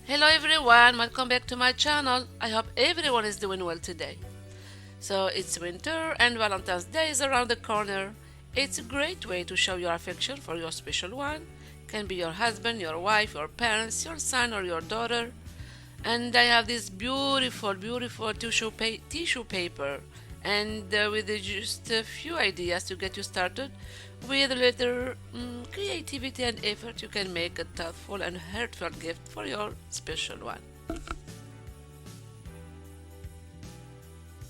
Hello everyone, welcome back to my channel. I hope everyone is doing well today. So it's winter and Valentine's Day is around the corner. It's a great way to show your affection for your special one. Can be your husband, your wife, your parents, your son or your daughter. And I have this beautiful tissue paper and with just a few ideas to get you started with a little creativity and effort, you can make a thoughtful and heartfelt gift for your special one.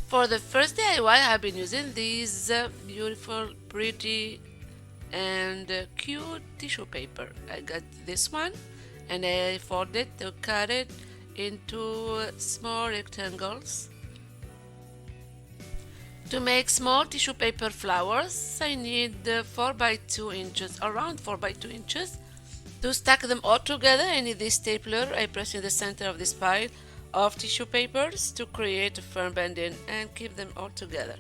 For the first DIY, I've been using these beautiful, pretty, and cute tissue paper. I got this one and I folded to cut it into small rectangles. To make small tissue paper flowers, I need 4 by 2 inches, around 4 by 2 inches. To stack them all together, I need this stapler. I press in the center of this pile of tissue papers to create a firm bending and keep them all together.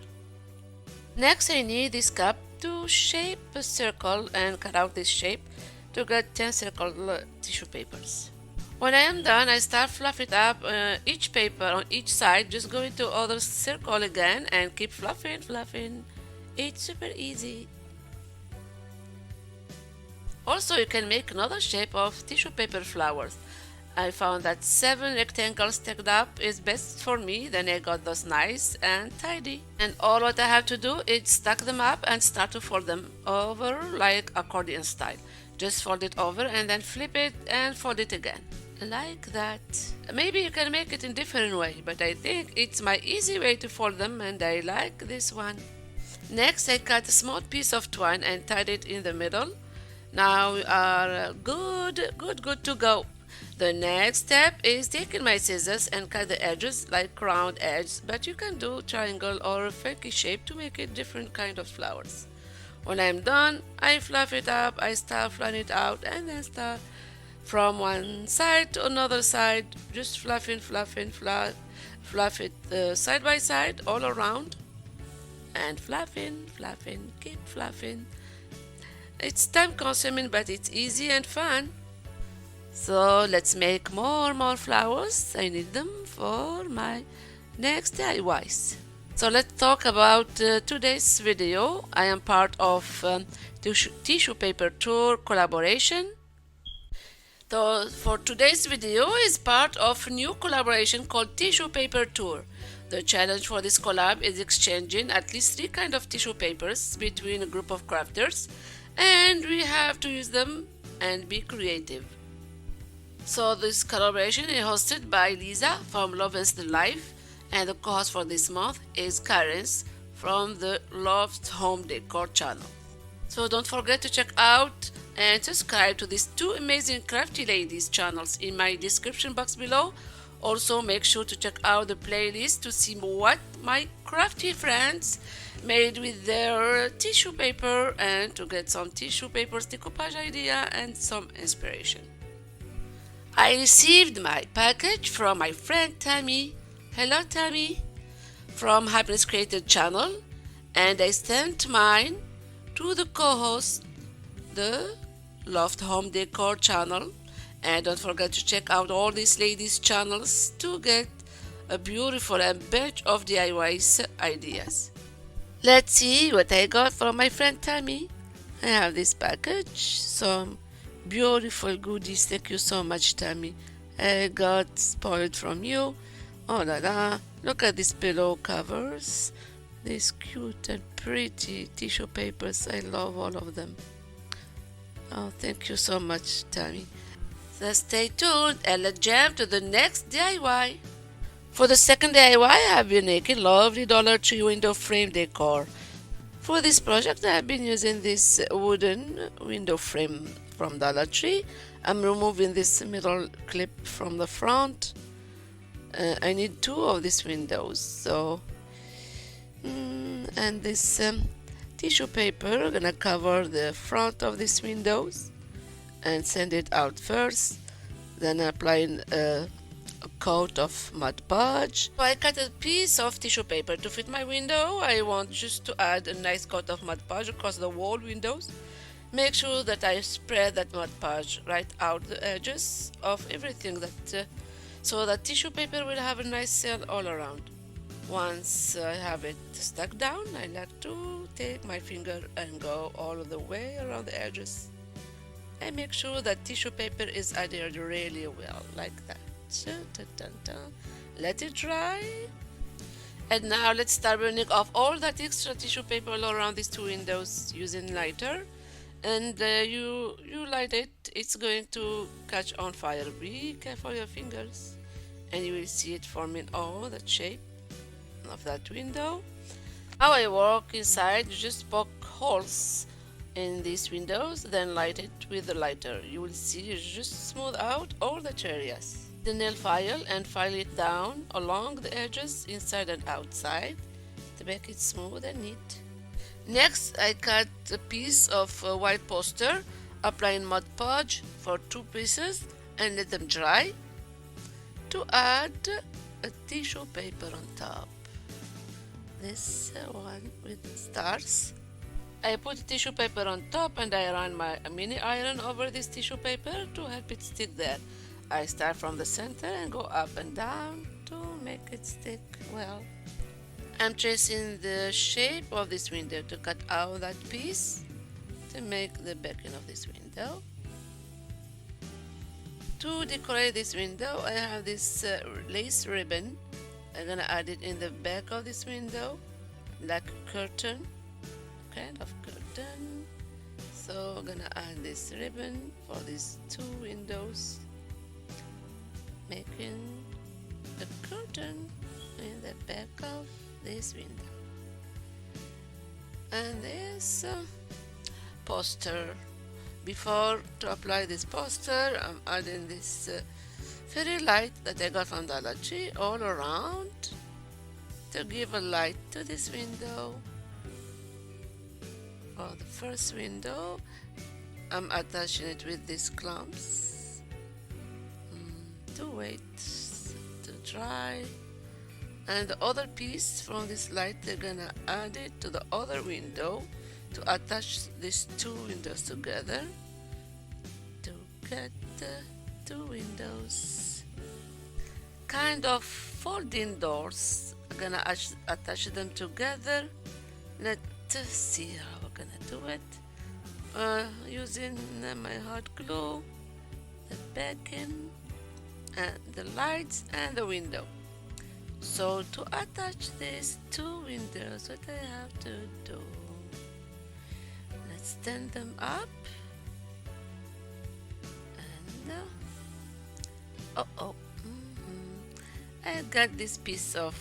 Next, I need this cup to shape a circle and cut out this shape to get 10 circle tissue papers. When I am done, I start fluffing up each paper on each side, just go into other circle again and keep fluffing. It's super easy. Also, you can make another shape of tissue paper flowers. I found that 7 rectangles stacked up is best for me, then I got those nice and tidy. And all what I have to do is stack them up and start to fold them over like accordion style. Just fold it over and then flip it and fold it again. Like that. Maybe you can make it in different way, but I think it's my easy way to fold them and I like this one. Next, I cut a small piece of twine and tied it in the middle. Now we are good to go. The next step is taking my scissors and cut the edges like round edges, but you can do triangle or a funky shape to make it different kind of flowers. When I'm done, I fluff it up, I start flying it out and then start from one side to another side, just fluff it side by side all around and fluffing, keep fluffing. It's time consuming but it's easy and fun. So let's make more flowers. I need them for my next DIYs. So let's talk about today's video. I am part of tissue paper tour collaboration. So for today's video is part of a new collaboration called Tissue Paper Tour. The challenge for this collab is exchanging at least 3 kinds of tissue papers between a group of crafters, and we have to use them and be creative. So this collaboration is hosted by Lisa from Love is the Life, and the co-host for this month is Karen from the Loft Home Decor channel. So don't forget to check out and subscribe to these 2 amazing crafty ladies channels in my description box below. Also make sure to check out the playlist to see what my crafty friends made with their tissue paper and to get some tissue paper decoupage idea and some inspiration. I received my package from my friend Tammy. Hello Tammy, from Happiness Created channel, and I sent mine to the co-host, the Loft Home Decor channel. And don't forget to check out all these ladies' channels to get a beautiful and bunch of DIY ideas. Let's see what I got from my friend Tammy. I have this package, some beautiful goodies. Thank you so much, Tammy. I got spoiled from you. Oh la la, look at these pillow covers. These cute and pretty tissue papers. I love all of them. Oh, thank you so much, Tammy. So stay tuned and let's jump to the next DIY. For the second DIY, I have been making lovely Dollar Tree window frame decor. For this project, I have been using this wooden window frame from Dollar Tree. I'm removing this middle clip from the front. I need 2 of these windows. So, and this tissue paper gonna cover the front of these windows and send it out first, then applying a coat of Mod Podge. So I cut a piece of tissue paper to fit my window. I want just to add a nice coat of Mod Podge across the wall windows, Make sure that I spread that Mod Podge right out the edges of everything so that tissue paper will have a nice seal all around. Once I have it stuck down, I like to take my finger and go all the way around the edges and make sure that tissue paper is adhered really well, like that. Let it dry. And now let's start burning off all that extra tissue paper all around these two windows using lighter. And you light it, it's going to catch on fire. Be careful your fingers, and you will see it forming all that shape of that window. How I work inside, you just poke holes in these windows, then light it with the lighter. You will see you just smooth out all the areas. The nail file and file it down along the edges inside and outside to make it smooth and neat. Next, I cut a piece of white poster, applying Mod Podge for 2 pieces and let them dry to add a tissue paper on top. This one with stars. I put tissue paper on top and I run my mini iron over this tissue paper to help it stick there. I start from the center and go up and down to make it stick well. I'm tracing the shape of this window to cut out that piece to make the backing of this window. To decorate this window, I have this lace ribbon. I'm gonna add it in the back of this window, like a curtain, kind of curtain. So I'm gonna add this ribbon for these 2 windows, making a curtain in the back of this window. And this poster. Before to apply this poster, I'm adding this fairy light that I got from Dollar Tree all around to give a light to this window. For the first window, I'm attaching it with these clumps to wait to dry. And the other piece from this light, they're gonna add it to the other window to attach these 2 windows together to get the 2 windows. Kind of folding doors. I'm gonna attach them together. Let's see how we're gonna do it. Using my hot glue, the backing, and the lights and the window. So to attach these 2 windows, what I have to do, let's stand them up and I got this piece of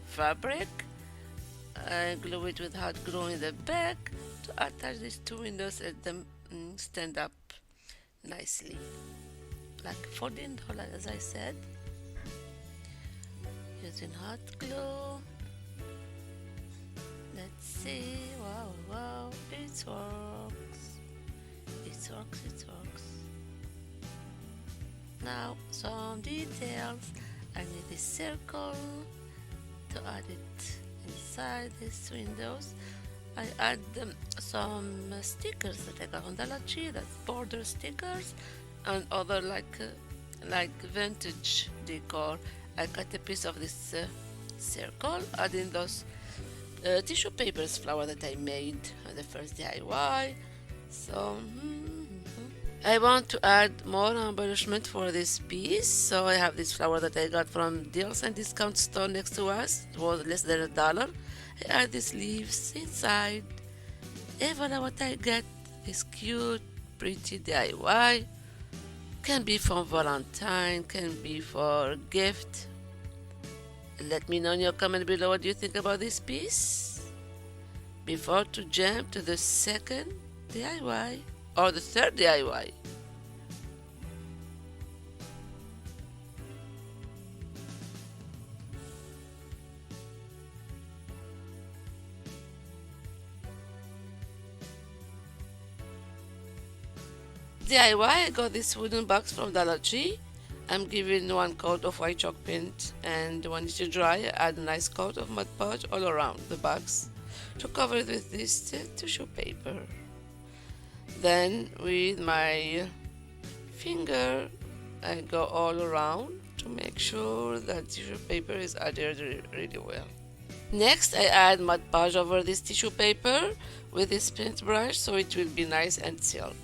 fabric. I glue it with hot glue in the back to attach these 2 windows and them stand up nicely, like folding doll, as I said. Using hot glue. Let's see. Wow, it works. It works. Now some details. I need this circle to add it inside these windows. I add some stickers that I got on Dollar Tree, that's border stickers, and other like vintage decor. I cut a piece of this circle, adding those tissue papers flower that I made on the first DIY. So I want to add more embellishment for this piece. So I have this flower that I got from deals and discount store next to us. It was less than $1. I add these leaves inside. And voila, what I get is cute, pretty DIY. Can be from Valentine, can be for a gift. Let me know in your comment below what you think about this piece. Before to jump to the second DIY or the third DIY. DIY, I got this wooden box from Dollar Tree. I'm giving 1 coat of white chalk paint, and when it's dry, I add a nice coat of Mod Podge all around the box to cover it with this tissue paper. Then with my finger I go all around to make sure that tissue paper is adhered really well. Next I add Mod Podge over this tissue paper with this paintbrush so it will be nice and sealed.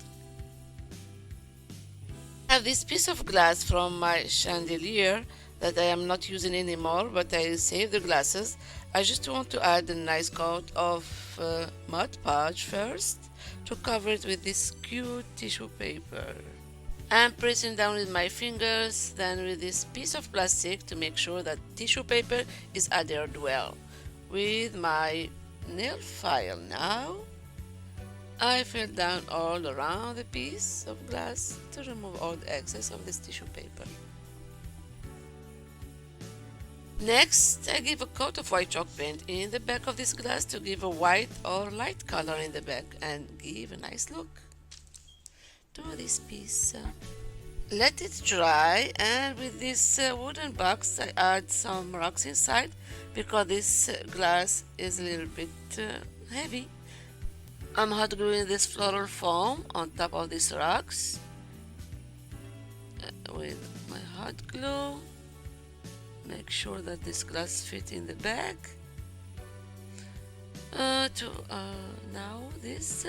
I have this piece of glass from my chandelier that I am not using anymore, but I save the glasses. I just want to add a nice coat of Mod Podge first to cover it with this cute tissue paper. I'm pressing down with my fingers, then with this piece of plastic to make sure that tissue paper is adhered well. With my nail file now, I fill down all around the piece of glass to remove all the excess of this tissue paper. Next, I give a coat of white chalk paint in the back of this glass to give a white or light color in the back and give a nice look to this piece. Let it dry, and with this wooden box I add some rocks inside because this glass is a little bit heavy. I'm hot gluing this floral foam on top of these rocks with my hot glue. Make sure that this glass fits in the bag. Now this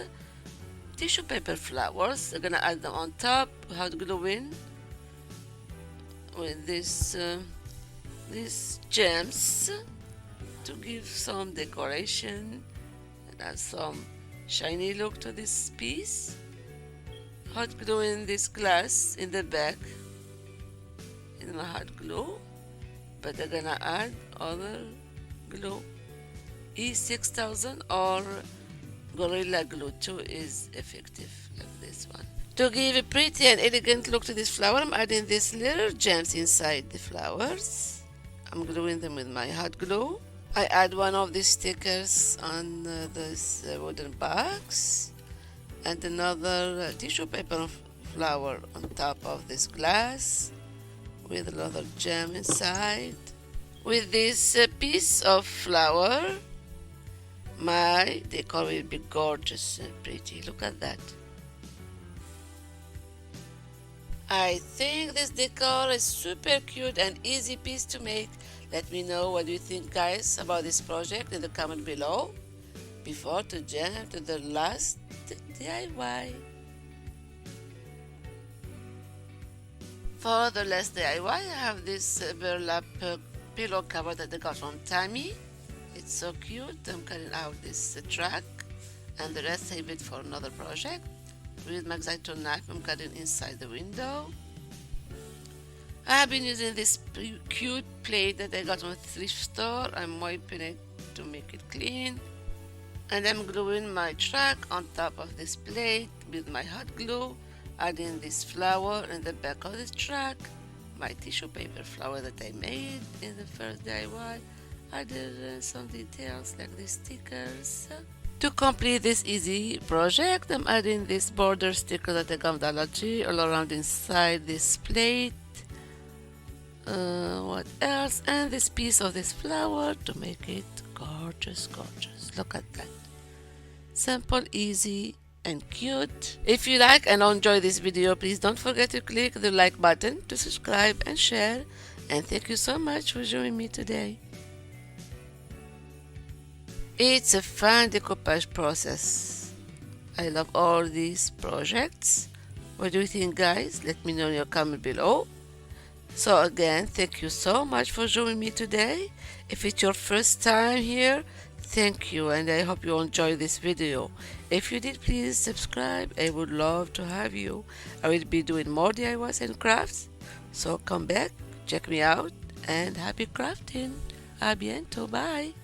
tissue paper flowers, I'm gonna add them on top, hot gluing with these gems to give some decoration and add some shiny look to this piece. Hot gluing this glass in the back in my hot glue, but I'm gonna add other glue. E6000 or Gorilla Glue 2 is effective, like this one. To give a pretty and elegant look to this flower, I'm adding these little gems inside the flowers. I'm gluing them with my hot glue. I add one of these stickers on this wooden box and another tissue paper flower on top of this glass with another gem inside. With this piece of flower, my decor will be gorgeous and pretty. Look at that. I think this decor is super cute and easy piece to make. Let me know what you think, guys, about this project in the comment below before to jump to the last DIY. For the last DIY, I have this burlap pillow cover that I got from Tammy. It's so cute. I'm cutting out this track and the rest save it for another project. With my X-Acto knife, I'm cutting inside the window. I have been using this cute plate that I got from a thrift store. I'm wiping it to make it clean. And I'm gluing my track on top of this plate with my hot glue, adding this flower in the back of this track, my tissue paper flower that I made in the first DIY. Added some details like these stickers. To complete this easy project, I'm adding this border sticker that I got from Dollar Tree all around inside this plate. What else? And this piece of this flower to make it gorgeous, gorgeous. Look at that. Simple, easy, and cute. If you like and enjoy this video, please don't forget to click the like button, to subscribe and share. And thank you so much for joining me today. It's a fun decoupage process. I love all these projects. What do you think, guys? Let me know in your comment below. So again, thank you so much for joining me today. If it's your first time here, thank you, and I hope you enjoyed this video. If you did, please subscribe. I would love to have you. I will be doing more DIYs and crafts. So come back, check me out, and happy crafting. A bientôt. Bye.